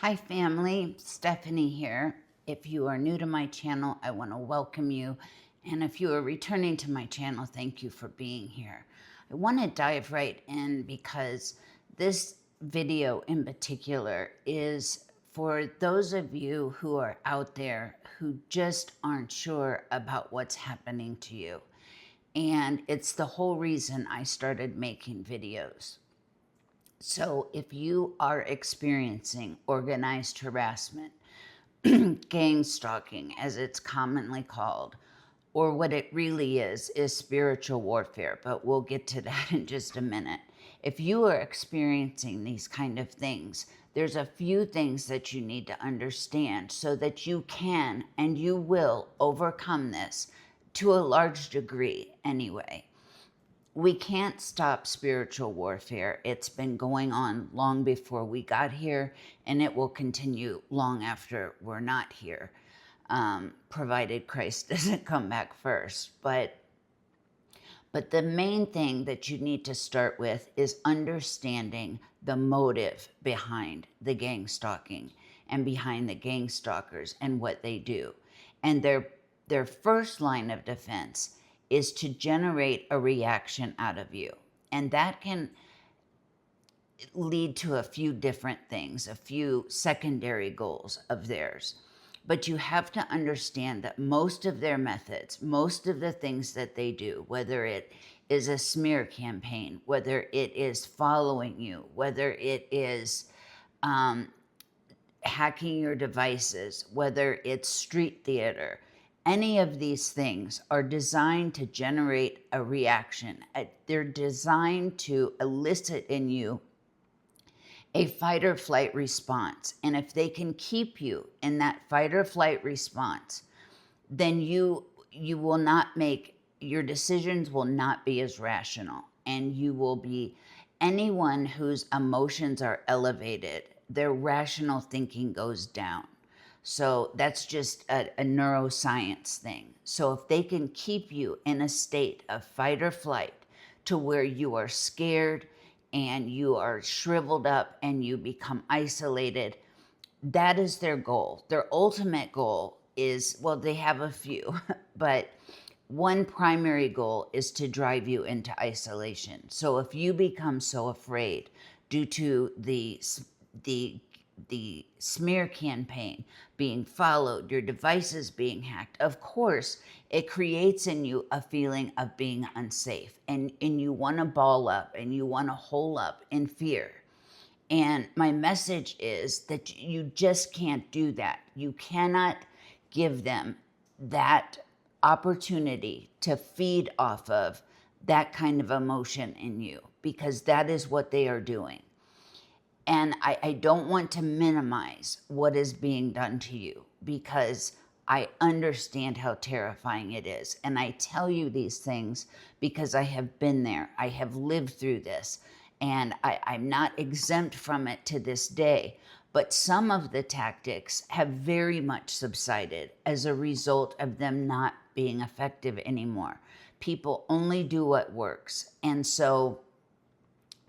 Hi family, Stephanie here. If you are new to my channel, I want to welcome you. And if you are returning to my channel, thank you for being here. I want to dive right in because this video in particular is for those of you who are out there who just aren't sure about what's happening to you. And it's the whole reason I started making videos. So if you are experiencing organized harassment, gang stalking, as it's commonly called, or what it really is spiritual warfare, but we'll get to that in just a minute. If you are experiencing these kind of things, there's a few things that you need to understand so that you can and you will overcome this to a large degree anyway. We can't stop spiritual warfare. It's been going on long before we got here, and it will continue long after we're not here, provided Christ doesn't come back first. But the main thing that you need to start with is understanding the motive behind the gang stalking and behind the gang stalkers and what they do. And their first line of defense is to generate a reaction out of you. And that can lead to a few different things, a few secondary goals of theirs. But you have to understand that most of their methods, most of the things that they do, whether it is a smear campaign, whether it is following you, whether it is hacking your devices, whether it's street theater, any of these things are designed to generate a reaction. They're designed to elicit in you a fight or flight response. And if they can keep you in that fight or flight response, then you will not make, your decisions will not be as rational. And you will be, anyone whose emotions are elevated, their rational thinking goes down. So that's just a neuroscience thing. So if they can keep you in a state of fight or flight to where you are scared and you are shriveled up and you become isolated, that is their goal. Their ultimate goal is, well, they have a few, but one primary goal is to drive you into isolation. So if you become so afraid due to the smear campaign being followed, your devices being hacked, of course, it creates in you a feeling of being unsafe. And you want to ball up and you want to hole up in fear. And my message is that you just can't do that. You cannot give them that opportunity to feed off of that kind of emotion in you, because that is what they are doing. And I don't want to minimize what is being done to you, because I understand how terrifying it is. And I tell you these things because I have been there. I have lived through this. And I'm not exempt from it to this day. But some of the tactics have very much subsided as a result of them not being effective anymore. People only do what works. And so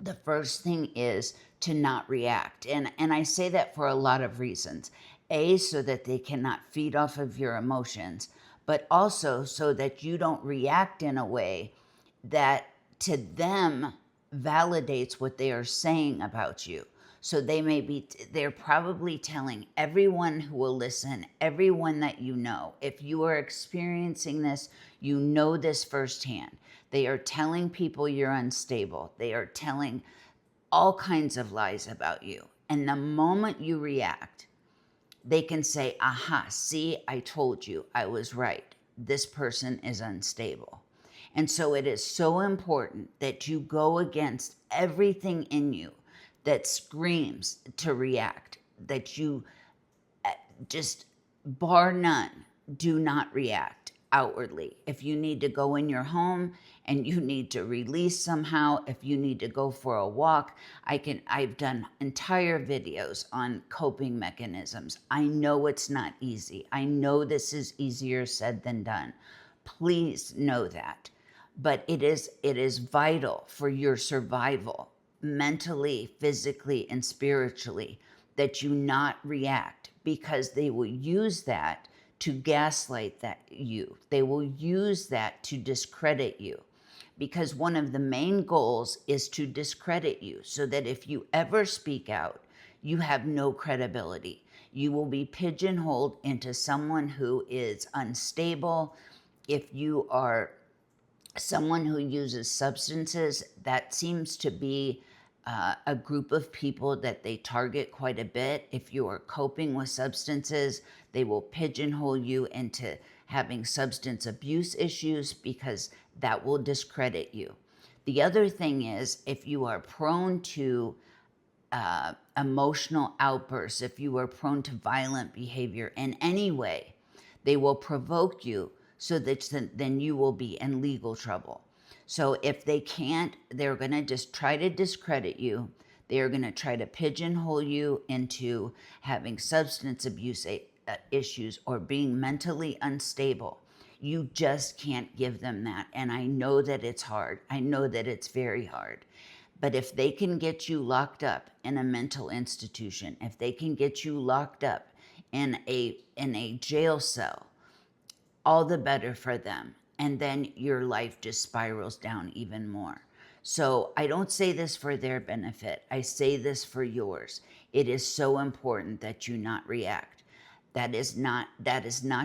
the first thing is to not react. And I say that for a lot of reasons. A, so that they cannot feed off of your emotions, but also so that you don't react in a way that to them validates what they are saying about you. So they're probably telling everyone who will listen, everyone that you know. If you are experiencing this, you know this firsthand. They are telling people you're unstable. They are telling all kinds of lies about you. And the moment you react, they can say, aha, see, I told you, I was right. This person is unstable. And so it is so important that you go against everything in you that screams to react, that you just, bar none, do not react outwardly. If you need to go in your home and you need to release somehow, if you need to go for a walk, I've done entire videos on coping mechanisms. I know it's not easy. I know this is easier said than done. Please know that. But it is vital for your survival, mentally, physically, and spiritually, that you not react, because they will use that to gaslight you. They will use that to discredit you, because one of the main goals is to discredit you, so that if you ever speak out, you have no credibility. You will be pigeonholed into someone who is unstable. If you are someone who uses substances, that seems to be a group of people that they target quite a bit. If you are coping with substances, they will pigeonhole you into having substance abuse issues, because that will discredit you. The other thing is, if you are prone to emotional outbursts, if you are prone to violent behavior in any way, they will provoke you, so that then you will be in legal trouble. So if they can't, they're going to just try to discredit you. They are going to try to pigeonhole you into having substance abuse issues or being mentally unstable. You just can't give them that. And I know that it's hard. I know that it's very hard. But if they can get you locked up in a mental institution, if they can get you locked up in a jail cell, all the better for them. And then your life just spirals down even more. So I don't say this for their benefit. I say this for yours. It is so important that you not react. That is not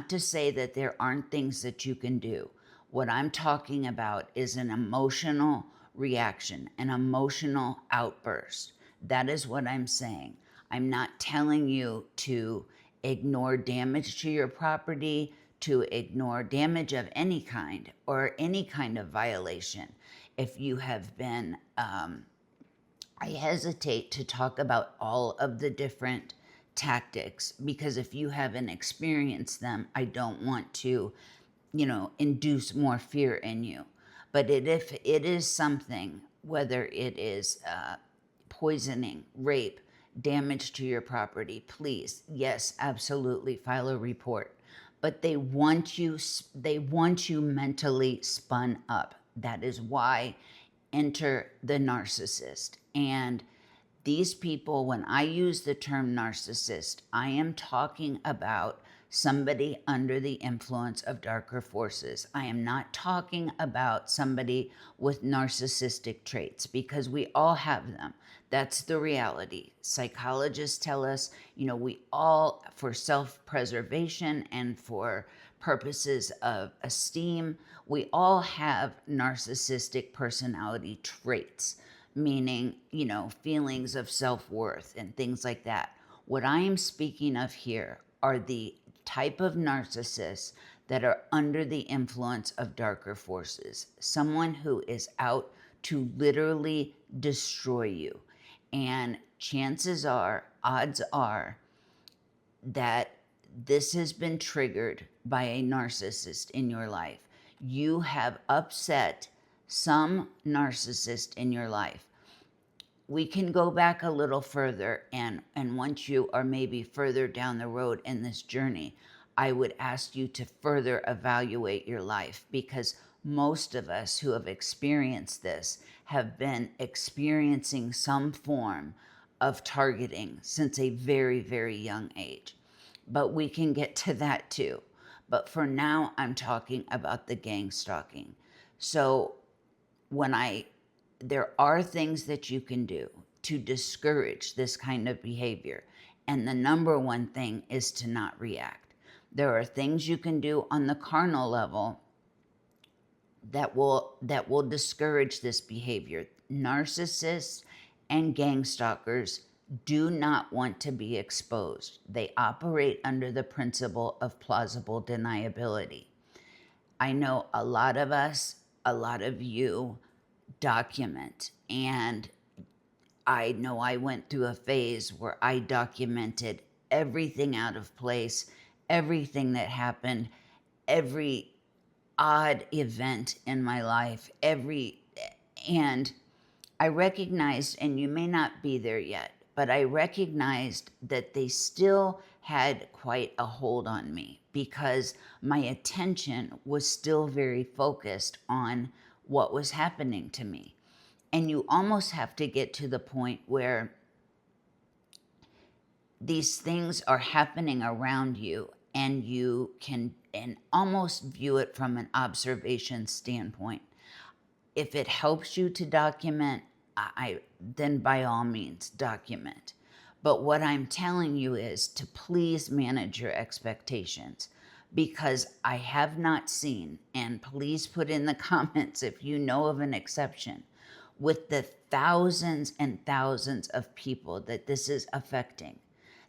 to say that there aren't things that you can do. What I'm talking about is an emotional reaction, an emotional outburst. That is what I'm saying. I'm not telling you to ignore damage to your property, to ignore damage of any kind, or any kind of violation. If you have been, I hesitate to talk about all of the different tactics, because if you haven't experienced them, I don't want to, induce more fear in you. But if it is something, whether it is poisoning, rape, damage to your property, please, yes, absolutely, file a report. But they want you mentally spun up. That is why enter the narcissist. And these people, when I use the term narcissist, I am talking about somebody under the influence of darker forces. I am not talking about somebody with narcissistic traits, because we all have them. That's the reality. Psychologists tell us, we all, for self-preservation and for purposes of esteem, we all have narcissistic personality traits, meaning, feelings of self-worth and things like that. What I am speaking of here are the type of narcissists that are under the influence of darker forces. Someone who is out to literally destroy you. And odds are that this has been triggered by a narcissist in your life. You have upset some narcissist in your life. We can go back a little further, and once you are maybe further down the road in this journey, I would ask you to further evaluate your life, because most of us who have experienced this have been experiencing some form of targeting since a very, very young age. But we can get to that too. But for now, I'm talking about the gang stalking. So there are things that you can do to discourage this kind of behavior. And the number one thing is to not react. There are things you can do on the carnal level that will discourage this behavior. Narcissists and gang stalkers do not want to be exposed. They operate under the principle of plausible deniability. I know a lot of us, a lot of you document, and I know I went through a phase where I documented everything out of place, everything that happened, every odd event in my life, and I recognized, and you may not be there yet, but I recognized that they still had quite a hold on me, because my attention was still very focused on what was happening to me. And you almost have to get to the point where these things are happening around you, and you can and almost view it from an observation standpoint. If it helps you to document, then by all means document. But what I'm telling you is to please manage your expectations, because I have not seen, and please put in the comments if you know of an exception, with the thousands and thousands of people that this is affecting.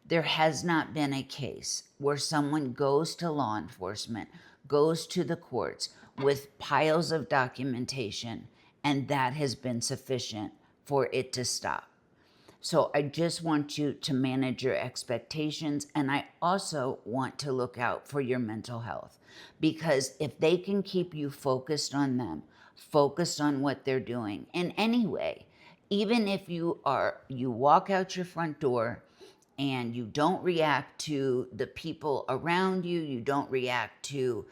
There has not been a case where someone goes to law enforcement, goes to the courts with piles of documentation, and that has been sufficient for it to stop. So I just want you to manage your expectations, and I also want to look out for your mental health, because if they can keep you focused on them, focused on what they're doing in any way, even if you walk out your front door and you don't react to the people around you, you don't react to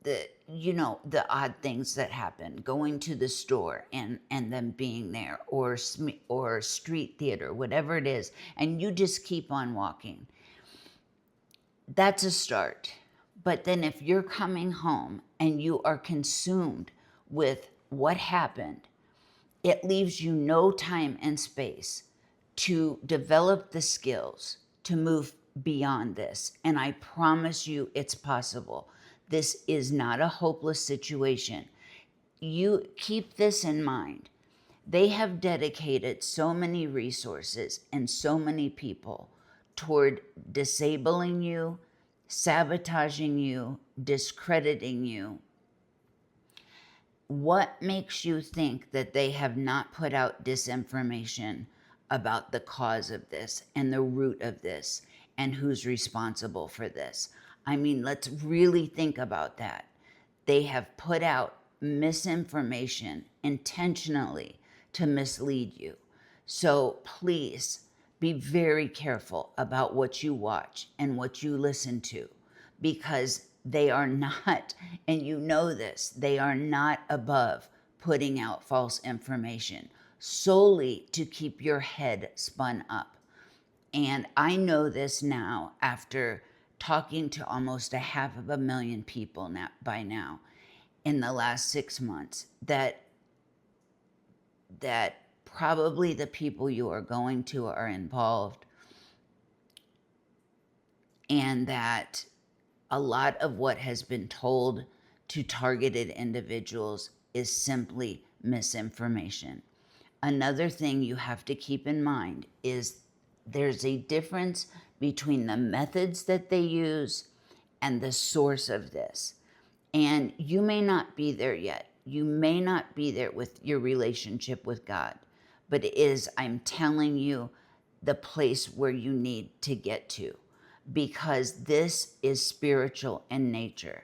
the odd things that happen, going to the store and them being there, or street theater, whatever it is, and you just keep on walking, that's a start. But then if you're coming home and you are consumed with what happened, it leaves you no time and space to develop the skills to move beyond this. And I promise you it's possible. This is not a hopeless situation. You keep this in mind. They have dedicated so many resources and so many people toward disabling you, sabotaging you, discrediting you. What makes you think that they have not put out disinformation about the cause of this and the root of this and who's responsible for this? I mean, let's really think about that. They have put out misinformation intentionally to mislead you. So please be very careful about what you watch and what you listen to, because they are not, and you know this, they are not above putting out false information solely to keep your head spun up. And I know this now after talking to almost 500,000 people by now in the last 6 months, that probably the people you are going to are involved, and that a lot of what has been told to targeted individuals is simply misinformation. Another thing you have to keep in mind is there's a difference between the methods that they use and the source of this. And you may not be there yet. You may not be there with your relationship with God, but it is, I'm telling you, the place where you need to get to, because this is spiritual in nature.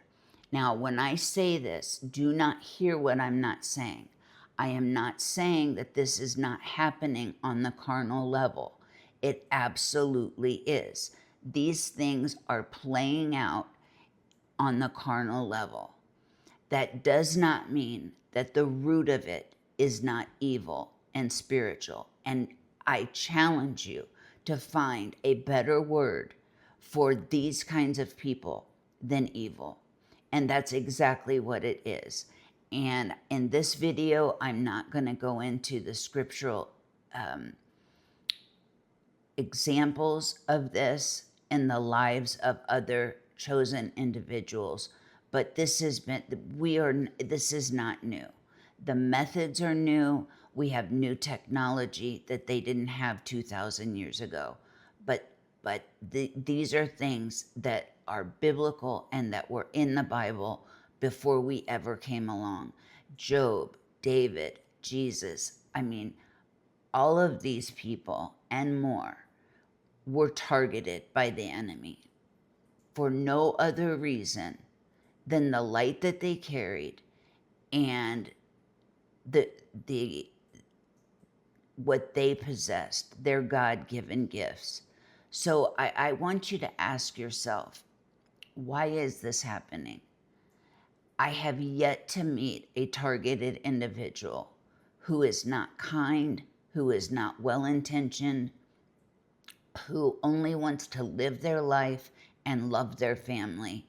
Now, when I say this, do not hear what I'm not saying. I am not saying that this is not happening on the carnal level. It absolutely is. These things are playing out on the carnal level. That does not mean that the root of it is not evil and spiritual. And I challenge you to find a better word for these kinds of people than evil. And that's exactly what it is. And in this video, I'm not going to go into the scriptural examples of this in the lives of other chosen individuals, but this is not new. The methods are new. We have new technology that they didn't have 2,000 years ago. But these are things that are biblical and that were in the Bible before we ever came along. Job, David, Jesus, I mean, all of these people and more were targeted by the enemy for no other reason than the light that they carried and what they possessed, their God-given gifts. So I want you to ask yourself, why is this happening? I have yet to meet a targeted individual who is not kind, who is not well-intentioned, who only wants to live their life and love their family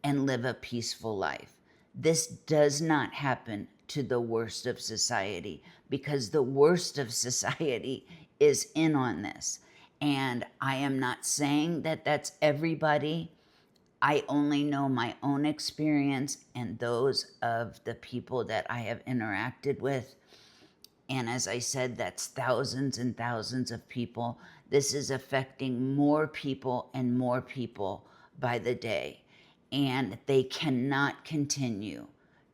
and live a peaceful life. This does not happen to the worst of society, because the worst of society is in on this. And I am not saying that that's everybody. I only know my own experience and those of the people that I have interacted with. And as I said, that's thousands and thousands of people. This is affecting more people and more people by the day. And they cannot continue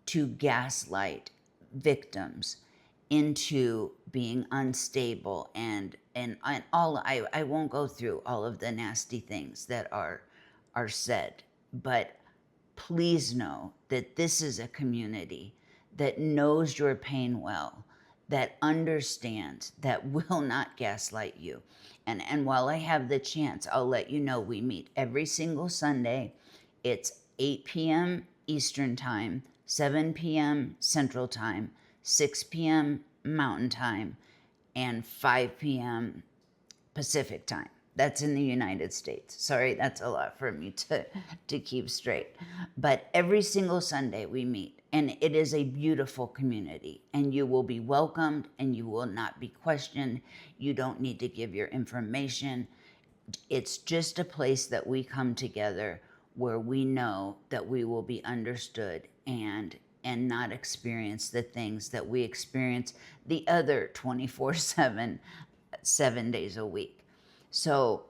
to gaslight victims into being unstable and all. I won't go through all of the nasty things that are said, but please know that this is a community that knows your pain well, that understands, that will not gaslight you. And while I have the chance, I'll let you know we meet every single Sunday. It's 8 p.m. Eastern Time, 7 p.m. Central Time, 6 p.m. Mountain Time, and 5 p.m. Pacific Time. That's in the United States. Sorry, that's a lot for me to keep straight. But every single Sunday we meet, and it is a beautiful community, and you will be welcomed and you will not be questioned. You don't need to give your information. It's just a place that we come together where we know that we will be understood and not experience the things that we experience the other 24/7, 7 days a week. So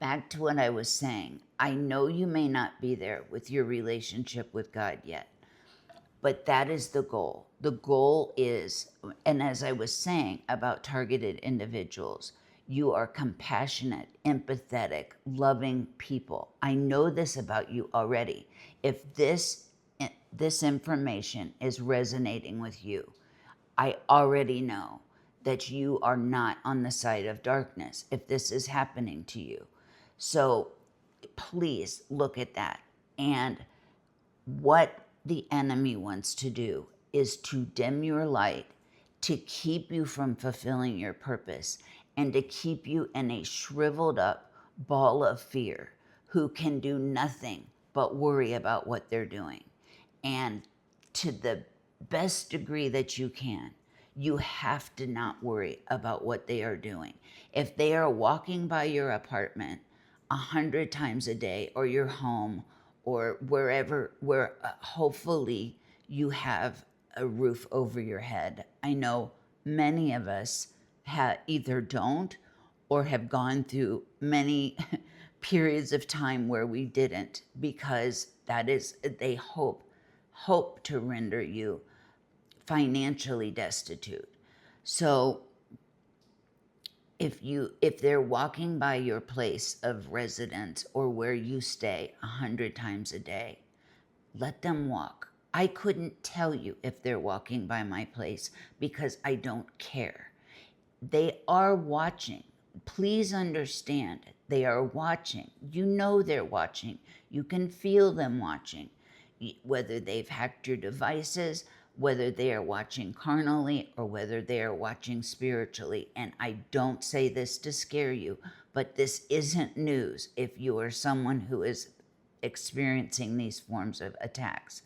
back to what I was saying. I know you may not be there with your relationship with God yet, but that is the goal. The goal is, and as I was saying about targeted individuals, you are compassionate, empathetic, loving people. I know this about you already. If this information is resonating with you, I already know that you are not on the side of darkness if this is happening to you. So please look at that. And what the enemy wants to do is to dim your light, to keep you from fulfilling your purpose, and to keep you in a shriveled up ball of fear who can do nothing but worry about what they're doing. And to the best degree that you can, you have to not worry about what they are doing. If they are walking by your apartment 100 times a day, or your home, or wherever, where hopefully you have a roof over your head. I know many of us either don't or have gone through many periods of time where we didn't, because that is, they hope to render you financially destitute. So if they're walking by your place of residence or where you stay 100 times a day, let them walk. I couldn't tell you if they're walking by my place because I don't care. They are watching. Please understand, they are watching. You know they're watching. You can feel them watching. Whether they've hacked your devices, whether they are watching carnally, or whether they are watching spiritually. And I don't say this to scare you, but this isn't news if you are someone who is experiencing these forms of attacks.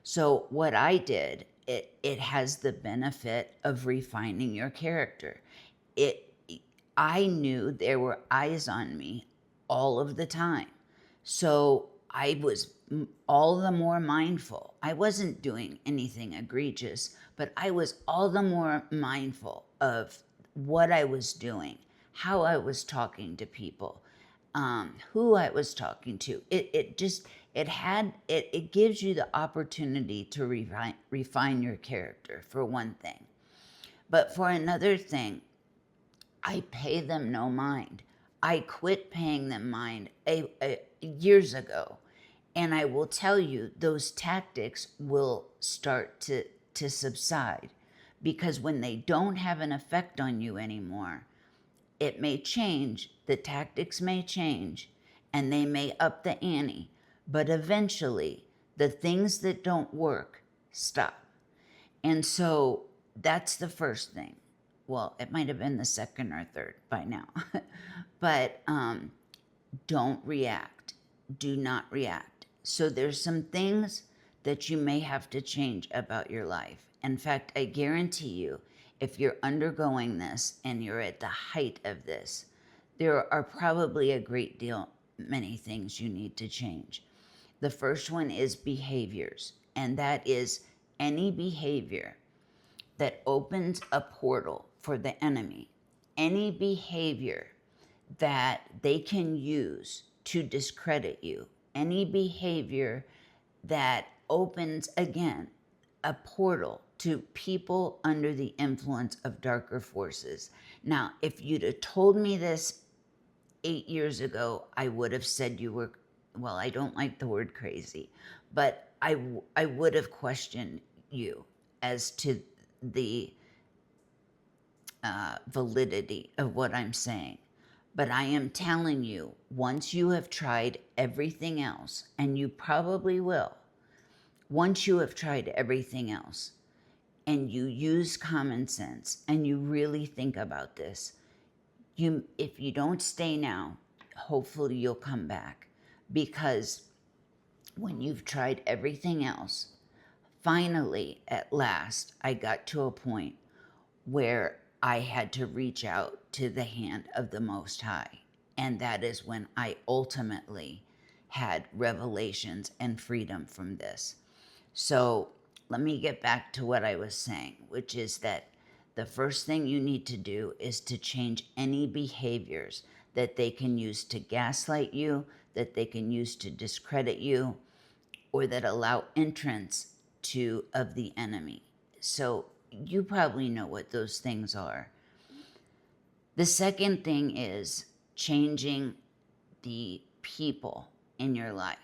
So what I did, it has the benefit of refining your character. I knew there were eyes on me all of the time. So I was all the more mindful. I wasn't doing anything egregious, but I was all the more mindful of what I was doing, how I was talking to people, who I was talking to. It gives you the opportunity to refine your character, for one thing. But for another thing, I pay them no mind. I quit paying them mind years ago. And I will tell you, those tactics will start to subside, because when they don't have an effect on you anymore, it may change, the tactics may change, and they may up the ante, but eventually the things that don't work stop. And so that's the first thing. well, it might have been the second or third by now. But don't react. Do not react. So there's some things that you may have to change about your life. In fact, I guarantee you, if you're undergoing this and you're at the height of this, there are probably a great deal, many things you need to change. The first one is behaviors, and that is any behavior that opens a portal for the enemy, any behavior that they can use to discredit you, any behavior that opens, again, a portal to people under the influence of darker forces. Now, if you'd have told me this 8 years ago, I would have said you were, well, I don't like the word crazy, but I would have questioned you as to the validity of what I'm saying. But I am telling you, once you have tried everything else, and you probably will, once you have tried everything else, and you use common sense, and you really think about this, if you don't stay now, hopefully you'll come back. Because when you've tried everything else, finally, at last, I got to a point where I had to reach out to the hand of the Most High. And that is when I ultimately had revelations and freedom from this. So let me get back to what I was saying, which is that the first thing you need to do is to change any behaviors that they can use to gaslight you, that they can use to discredit you, or that allow entrance of the enemy. So you probably know what those things are. The second thing is changing the people in your life.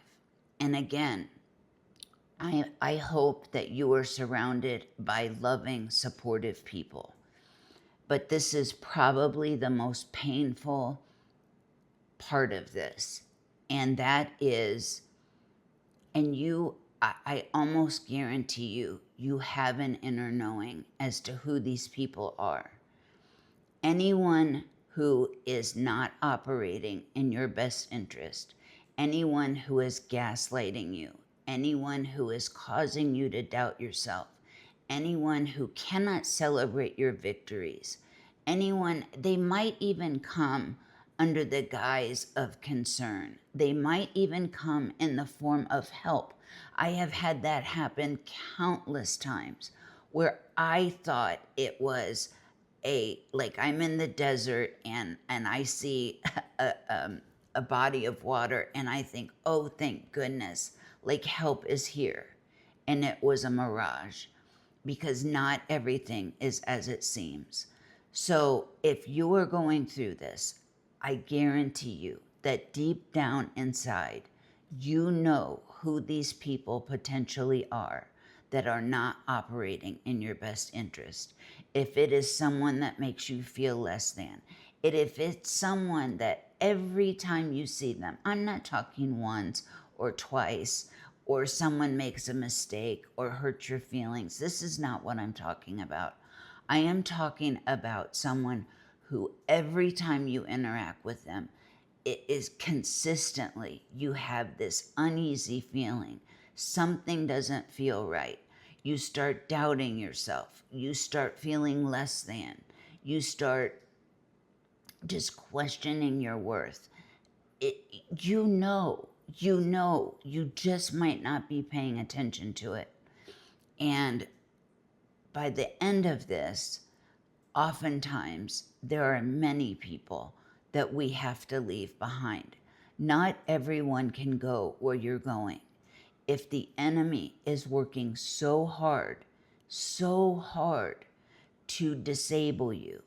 And again, I hope that you are surrounded by loving, supportive people. But this is probably the most painful part of this. And that is, I almost guarantee you have an inner knowing as to who these people are. Anyone who is not operating in your best interest, anyone who is gaslighting you, anyone who is causing you to doubt yourself, anyone who cannot celebrate your victories, they might even come under the guise of concern. They might even come in the form of help. I have had that happen countless times where I thought it was like I'm in the desert and I see a body of water and I think, oh, thank goodness, like help is here. And it was a mirage, because not everything is as it seems. So if you are going through this, I guarantee you that deep down inside, you know who these people potentially are that are not operating in your best interest. If it is someone that makes you feel less than, if it's someone that every time you see them, I'm not talking once or twice, or someone makes a mistake or hurts your feelings. This is not what I'm talking about. I am talking about someone who every time you interact with them, it is consistently, you have this uneasy feeling. Something doesn't feel right. You start doubting yourself. You start feeling less than. You start just questioning your worth. You just might not be paying attention to it. And by the end of this, oftentimes there are many people that we have to leave behind. Not everyone can go where you're going. If the enemy is working so hard to disable you,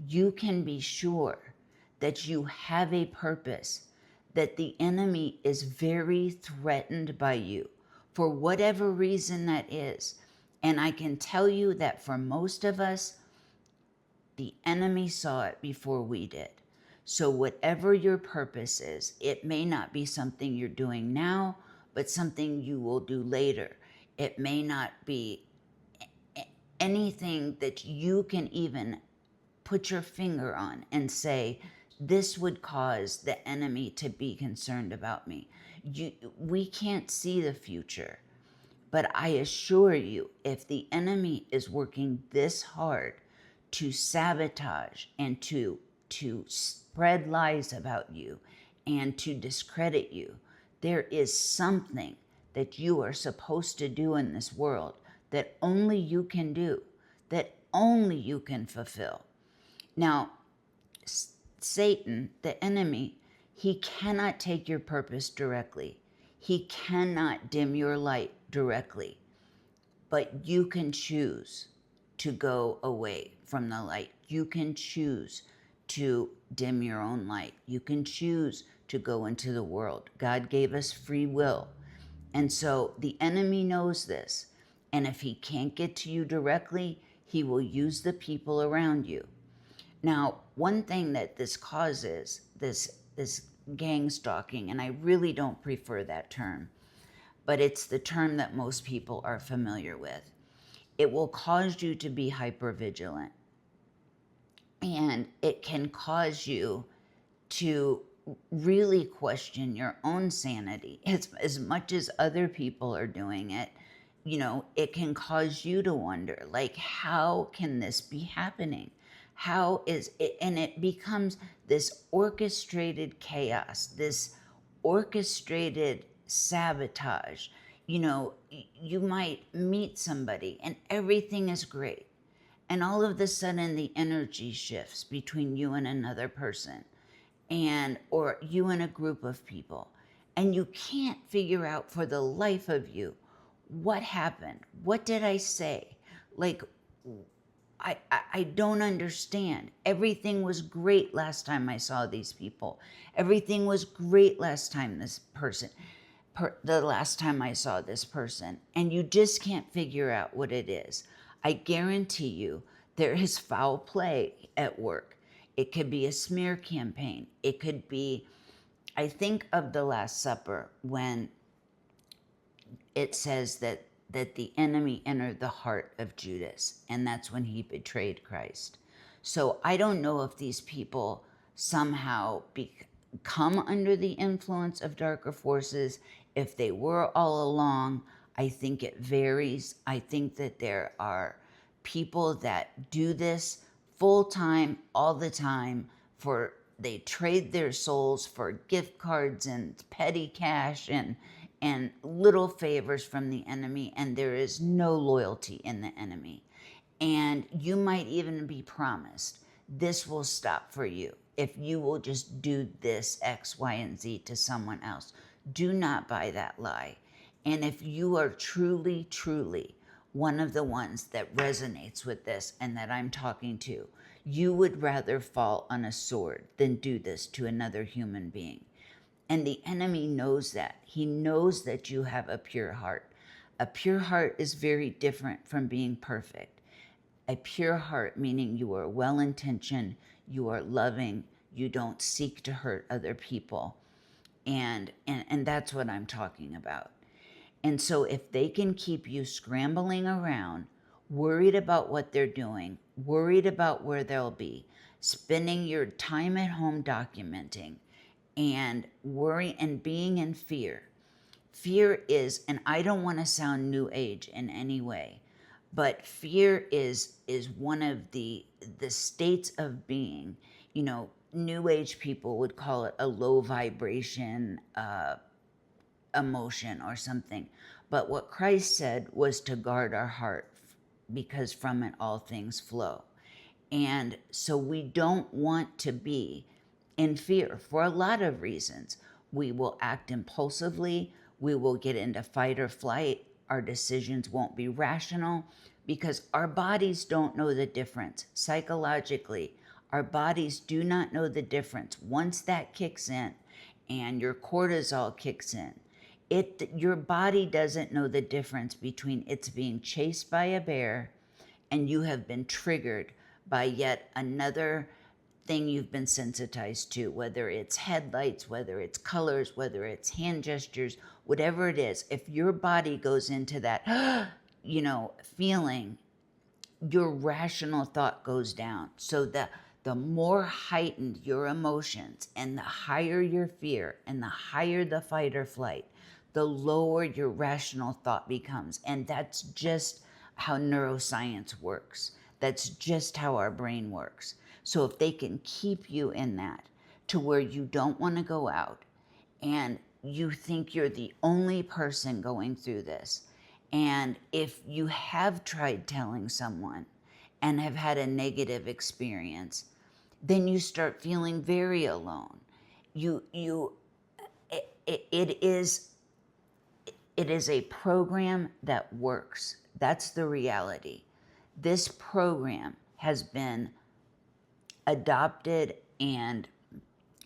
you can be sure that you have a purpose, that the enemy is very threatened by you for whatever reason that is. And I can tell you that for most of us, the enemy saw it before we did. So whatever your purpose is, it may not be something you're doing now, but something you will do later. It may not be anything that you can even put your finger on and say, this would cause the enemy to be concerned about me. We can't see the future, but I assure you, if the enemy is working this hard to sabotage and to spread lies about you and to discredit you, there is something that you are supposed to do in this world that only you can do, that only you can fulfill. Now, Satan, the enemy, he cannot take your purpose directly. He cannot dim your light directly. But you can choose to go away from the light. You can choose to dim your own light. You can choose to go into the world. God gave us free will. And so the enemy knows this. And if he can't get to you directly, he will use the people around you. Now, one thing that this causes, this gang stalking, and I really don't prefer that term, but it's the term that most people are familiar with. It will cause you to be hypervigilant. And it can cause you to really question your own sanity. As much as other people are doing it, it can cause you to wonder, like, how can this be happening? How is it? And it becomes this orchestrated chaos, this orchestrated sabotage. You might meet somebody and everything is great. And all of a sudden the energy shifts between you and another person, or you and a group of people. And you can't figure out for the life of you what happened. What did I say? Like, I don't understand. Everything was great last time I saw these people. Everything was great last time the last time I saw this person. And you just can't figure out what it is. I guarantee you there is foul play at work. It could be a smear campaign. It could be, I think of the Last Supper when it says that the enemy entered the heart of Judas, and that's when he betrayed Christ. So I don't know if these people somehow come under the influence of darker forces, if they were all along. I think it varies. I think that there are people that do this full time, all the time, they trade their souls for gift cards and petty cash and little favors from the enemy, and there is no loyalty in the enemy. And you might even be promised, this will stop for you if you will just do this X, Y, and Z to someone else. Do not buy that lie. And if you are truly, truly one of the ones that resonates with this and that I'm talking to, you would rather fall on a sword than do this to another human being. And the enemy knows that. He knows that you have a pure heart. A pure heart is very different from being perfect. A pure heart meaning you are well-intentioned, you are loving, you don't seek to hurt other people. And that's what I'm talking about. And so if they can keep you scrambling around, worried about what they're doing, worried about where they'll be, spending your time at home documenting, and worry and being in fear. Fear is, and I don't want to sound new age in any way, but fear is one of the states of being. New age people would call it a low vibration emotion or something. But what Christ said was to guard our heart, because from it all things flow. And so we don't want to be in fear for a lot of reasons. We will act impulsively. We will get into fight or flight. Our decisions won't be rational because our bodies don't know the difference. Psychologically, our bodies do not know the difference. Once that kicks in and your cortisol kicks in, your body doesn't know the difference between it's being chased by a bear and you have been triggered by yet another thing you've been sensitized to, whether it's headlights, whether it's colors, whether it's hand gestures, whatever it is. If your body goes into that, feeling, your rational thought goes down. So the more heightened your emotions and the higher your fear and the higher the fight or flight, the lower your rational thought becomes. And that's just how neuroscience works. That's just how our brain works. So if they can keep you in that to where you don't want to go out and you think you're the only person going through this, and if you have tried telling someone and have had a negative experience, then you start feeling very alone. It is a program that works. That's the reality. This program has been adopted and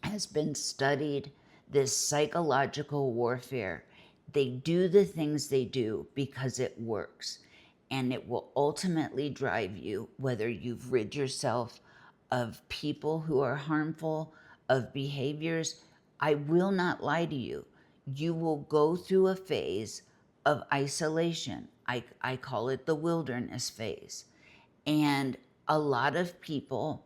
has been studied, this psychological warfare. They do the things they do because it works, and it will ultimately drive you, whether you've rid yourself of people who are harmful, of behaviors. I will not lie to you. You will go through a phase of isolation. I call it the wilderness phase. And a lot of people,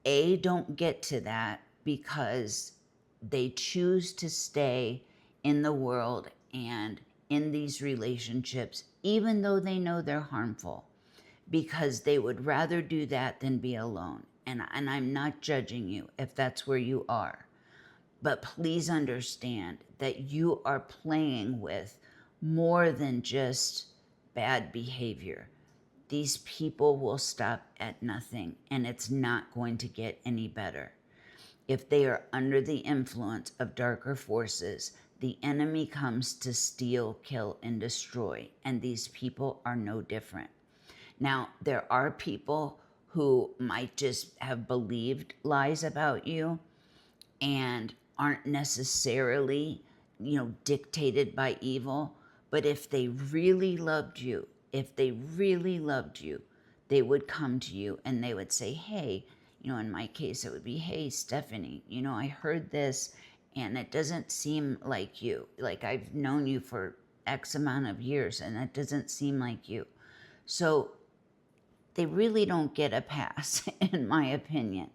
don't get to that because they choose to stay in the world and in these relationships, even though they know they're harmful, because they would rather do that than be alone. And I'm not judging you if that's where you are. But please understand that you are playing with more than just bad behavior. These people will stop at nothing, and it's not going to get any better. If they are under the influence of darker forces, the enemy comes to steal, kill, and destroy, and these people are no different. Now, there are people who might just have believed lies about you and aren't necessarily, dictated by evil. But if they really loved you, they would come to you and they would say, hey, in my case, it would be, hey, Stephanie, I heard this and it doesn't seem like you. Like, I've known you for X amount of years and it doesn't seem like you. So they really don't get a pass, in my opinion,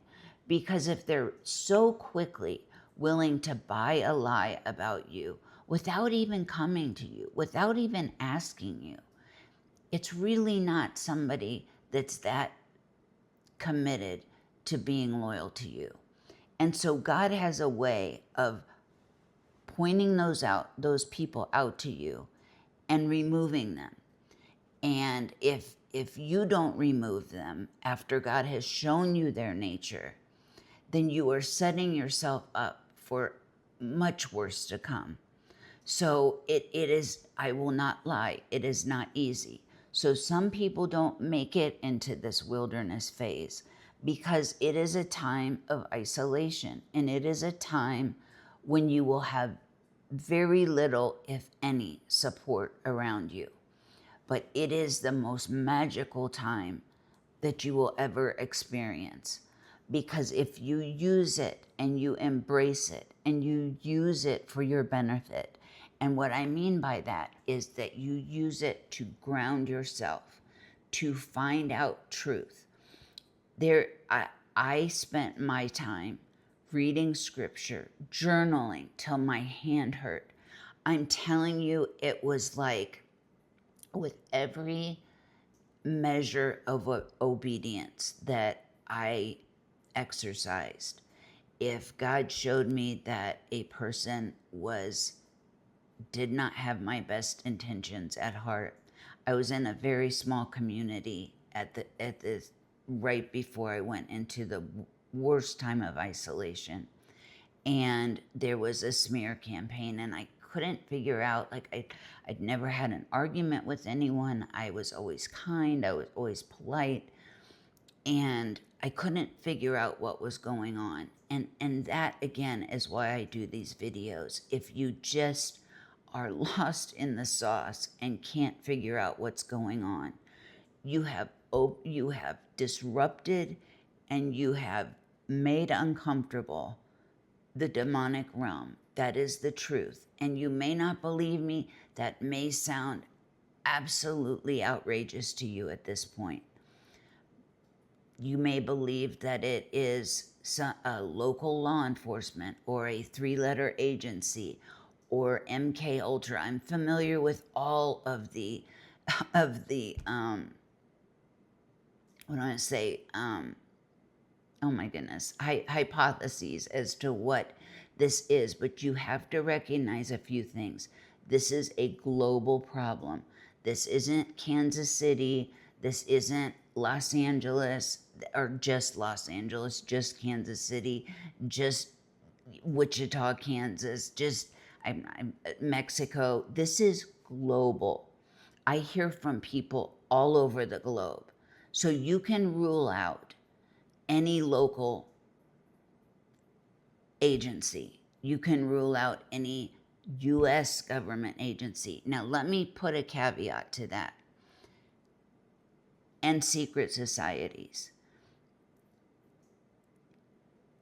because if they're so quickly willing to buy a lie about you without even coming to you, without even asking you, it's really not somebody that's that committed to being loyal to you. And so God has a way of pointing those people out to you and removing them. And if you don't remove them after God has shown you their nature, then you are setting yourself up for much worse to come. So it is, I will not lie, it is not easy. So some people don't make it into this wilderness phase because it is a time of isolation, and it is a time when you will have very little, if any, support around you. But it is the most magical time that you will ever experience, because if you use it and you embrace it and you use it for your benefit, and what I mean by that is that you use it to ground yourself, to find out truth. I spent my time reading scripture, journaling till my hand hurt. I'm telling you, it was like, with every measure of obedience that I exercised, if God showed me that a person did not have my best intentions at heart. I was in a very small community at the right before I went into the worst time of isolation, and there was a smear campaign, and I couldn't figure out, I'd never had an argument with anyone. I was always kind, I was always polite, and I couldn't figure out what was going on. And that, again, is why I do these videos. If you just are lost in the sauce and can't figure out what's going on, you have disrupted and you have made uncomfortable the demonic realm. That is the truth. And you may not believe me. That may sound absolutely outrageous to you at this point. You may believe that it is a local law enforcement or a three-letter agency or MK Ultra. I'm familiar with all of the of the what do I say? Oh my goodness, hypotheses as to what this is, but you have to recognize a few things. This is a global problem. This isn't Kansas City. This isn't Los Angeles, or just Los Angeles, just Kansas City, just Wichita, Kansas, just Mexico. This is global. I hear from people all over the globe. So you can rule out any local agency. You can rule out any U.S. government agency. Now, let me put a caveat to that. And secret societies.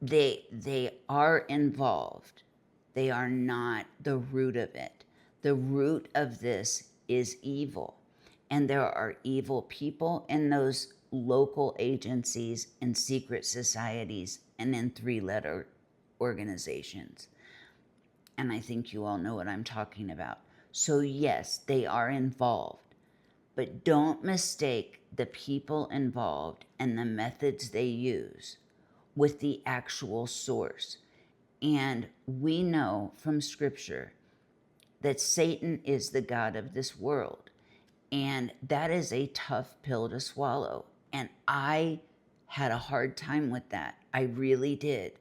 They are involved. They are not the root of it. The root of this is evil. And there are evil people in those local agencies and secret societies and in three-letter organizations. And I think you all know what I'm talking about. So yes, they are involved, but don't mistake the people involved and the methods they use with the actual source. And we know from Scripture that Satan is the god of this world. And that is a tough pill to swallow. And I had a hard time with that. I really did.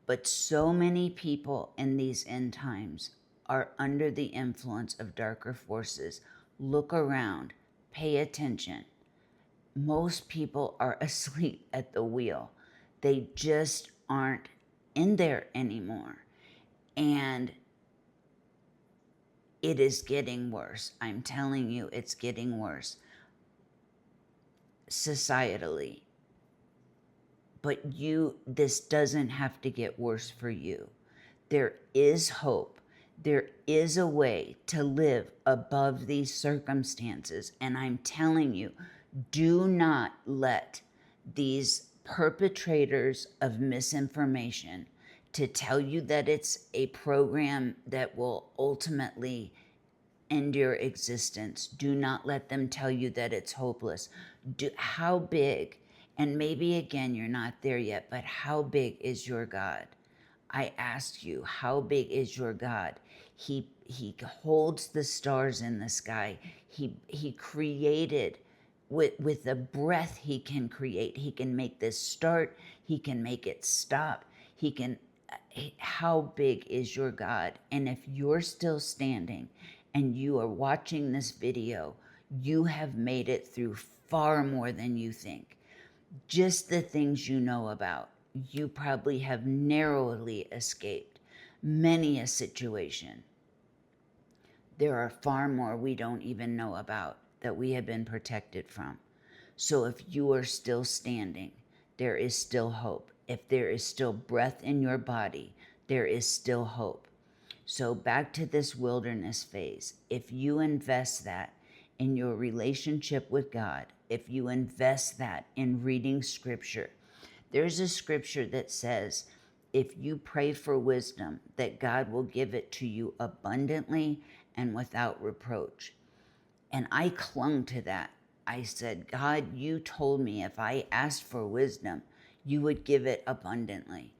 But so many people in these end times are under the influence of darker forces. Look around, pay attention. Most people are asleep at the wheel. They just aren't in there anymore. And it is getting worse. I'm telling you, it's getting worse societally. But this doesn't have to get worse for you. There is hope. There is a way to live above these circumstances. And I'm telling you, do not let these perpetrators of misinformation to tell you that it's a program that will ultimately end your existence. Do not let them tell you that it's hopeless. How big, and maybe again you're not there yet, but how big is your God? I ask you, how big is your God? He holds the stars in the sky. He created with the breath he can create. He can make this start. He can make it stop. He can. How big is your God? And if you're still standing and you are watching this video, you have made it through far more than you think. Just the things you know about, you probably have narrowly escaped many a situation. There are far more we don't even know about that we have been protected from. So if you are still standing, there is still hope. If there is still breath in your body, there is still hope. So back to this wilderness phase. If you invest that in your relationship with God, if you invest that in reading Scripture, there's a scripture that says, if you pray for wisdom, that God will give it to you abundantly and without reproach. And I clung to that. I said, God, you told me if I asked for wisdom, you would give it abundantly.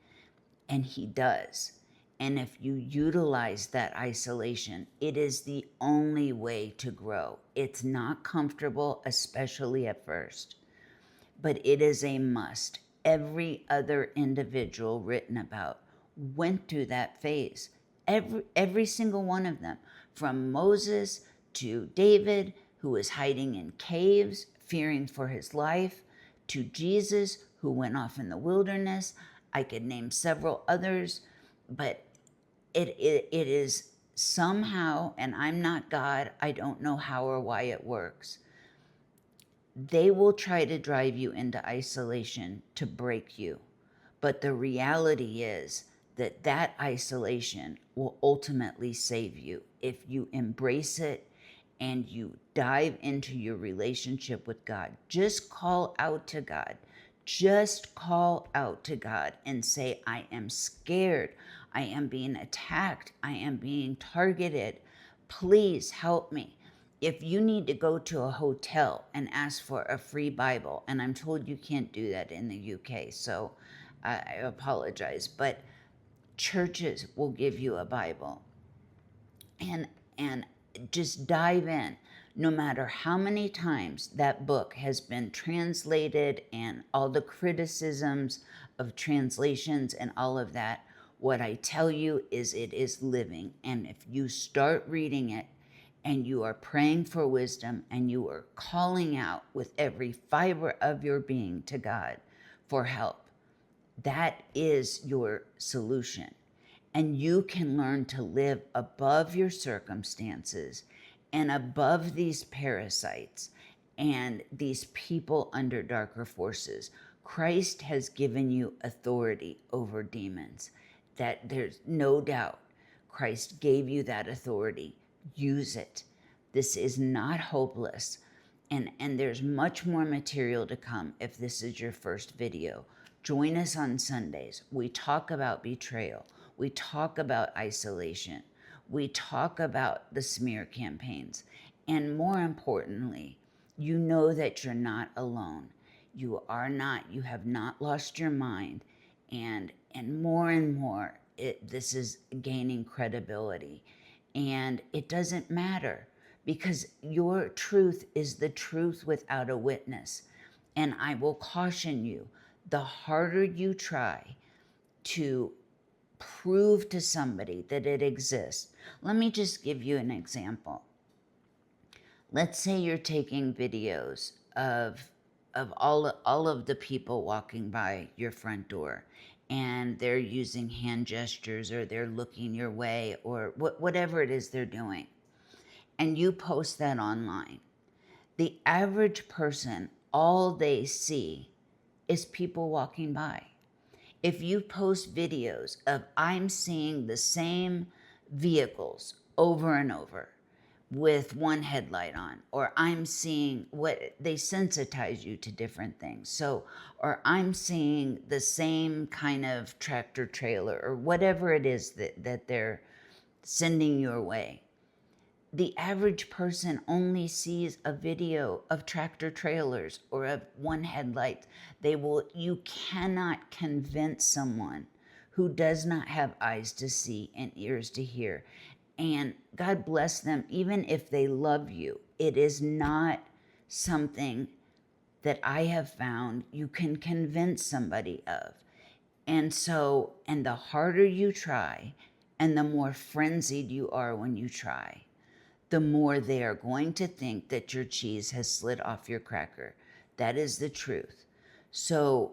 And he does. And if you utilize that isolation, it is the only way to grow. It's not comfortable, especially at first, but it is a must. Every other individual written about went through that phase. Every single one of them, from Moses to David, who was hiding in caves, fearing for his life, to Jesus, who went off in the wilderness. I could name several others, but it is somehow, and I'm not God, I don't know how or why it works. They will try to drive you into isolation to break you. But the reality is that that isolation will ultimately save you if you embrace it and you dive into your relationship with God. Just call out to God. Just call out to God and say, I am scared. I am being attacked. I am being targeted. Please help me. If you need to go to a hotel and ask for a free Bible, and I'm told you can't do that in the UK, so I apologize, but churches will give you a Bible, and just dive in. No matter how many times that book has been translated and all the criticisms of translations and all of that, what I tell you is it is living. And if you start reading it and you are praying for wisdom and you are calling out with every fiber of your being to God for help, that is your solution. And you can learn to live above your circumstances and above these parasites and these people under darker forces. Christ has given you authority over demons. That there's no doubt. Christ gave you that authority. Use it. This is not hopeless. And there's much more material to come if this is your first video. Join us on Sundays. We talk about betrayal. We talk about isolation. We talk about the smear campaigns. And more importantly, you know that you're not alone. You are not. You have not lost your mind. And more, this is gaining credibility. And it doesn't matter because your truth is the truth without a witness. And I will caution you, the harder you try to prove to somebody that it exists. Let me just give you an example. Let's say you're taking videos of all of the people walking by your front door, and they're using hand gestures or they're looking your way or whatever it is they're doing, and you post that online. The average person, all they see is people walking by. If you post videos of I'm seeing the same vehicles over and over with one headlight on, or I'm seeing they sensitize you to different things. So, or I'm seeing the same kind of tractor trailer or whatever it is that they're sending your way. The average person only sees a video of tractor trailers or of one headlight. You cannot convince someone who does not have eyes to see and ears to hear. And God bless them, even if they love you, it is not something that I have found you can convince somebody of. And the harder you try and the more frenzied you are when you try, the more they are going to think that your cheese has slid off your cracker. That is the truth. So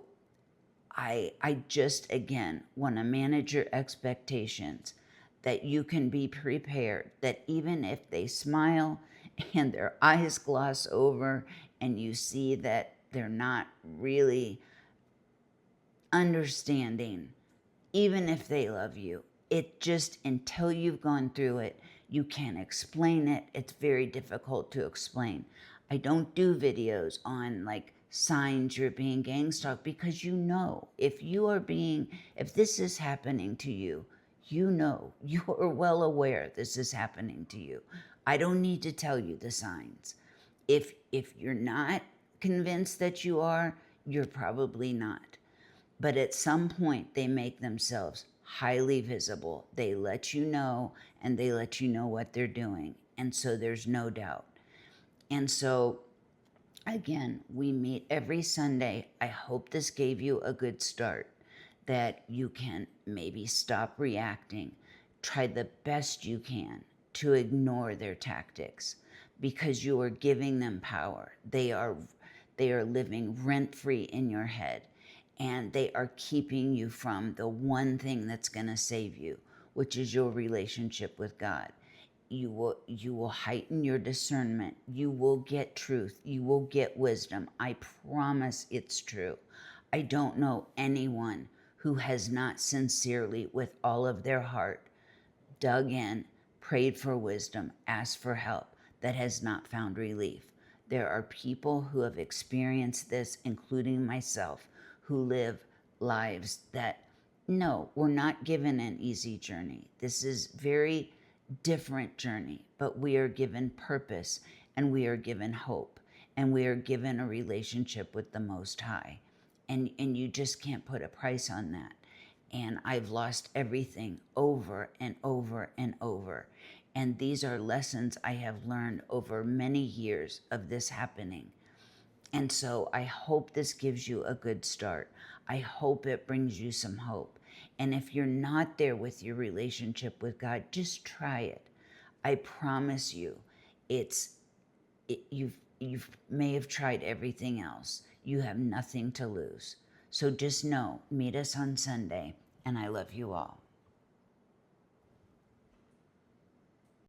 I just, again, want to manage your expectations, that you can be prepared, that even if they smile and their eyes gloss over and you see that they're not really understanding, even if they love you, it just, until you've gone through it, you can't explain it. It's very difficult to explain. I don't do videos on like signs you're being gang stalked, because you know, if this is happening to you, you know, you are well aware this is happening to you. I don't need to tell you the signs. If you're not convinced that you are, you're probably not. But at some point, they make themselves highly visible. They let you know, and they let you know what they're doing. And so there's no doubt. And so, again, we meet every Sunday. I hope this gave you a good start, that you can maybe stop reacting. Try the best you can to ignore their tactics, because you are giving them power. They are living rent-free in your head. And they are keeping you from the one thing that's going to save you, which is your relationship with God. You will heighten your discernment. You will get truth. You will get wisdom. I promise it's true. I don't know anyone who has not sincerely, with all of their heart, dug in, prayed for wisdom, asked for help, that has not found relief. There are people who have experienced this, including myself, who live lives that, no, we're not given an easy journey. This is very different journey, but we are given purpose, and we are given hope, and we are given a relationship with the Most High. And you just can't put a price on that. And I've lost everything over and over and over. And these are lessons I have learned over many years of this happening. And so I hope this gives you a good start. I hope it brings you some hope. And if you're not there with your relationship with God, just try it. I promise you, you may have tried everything else. You have nothing to lose. So just know, meet us on Sunday, and I love you all.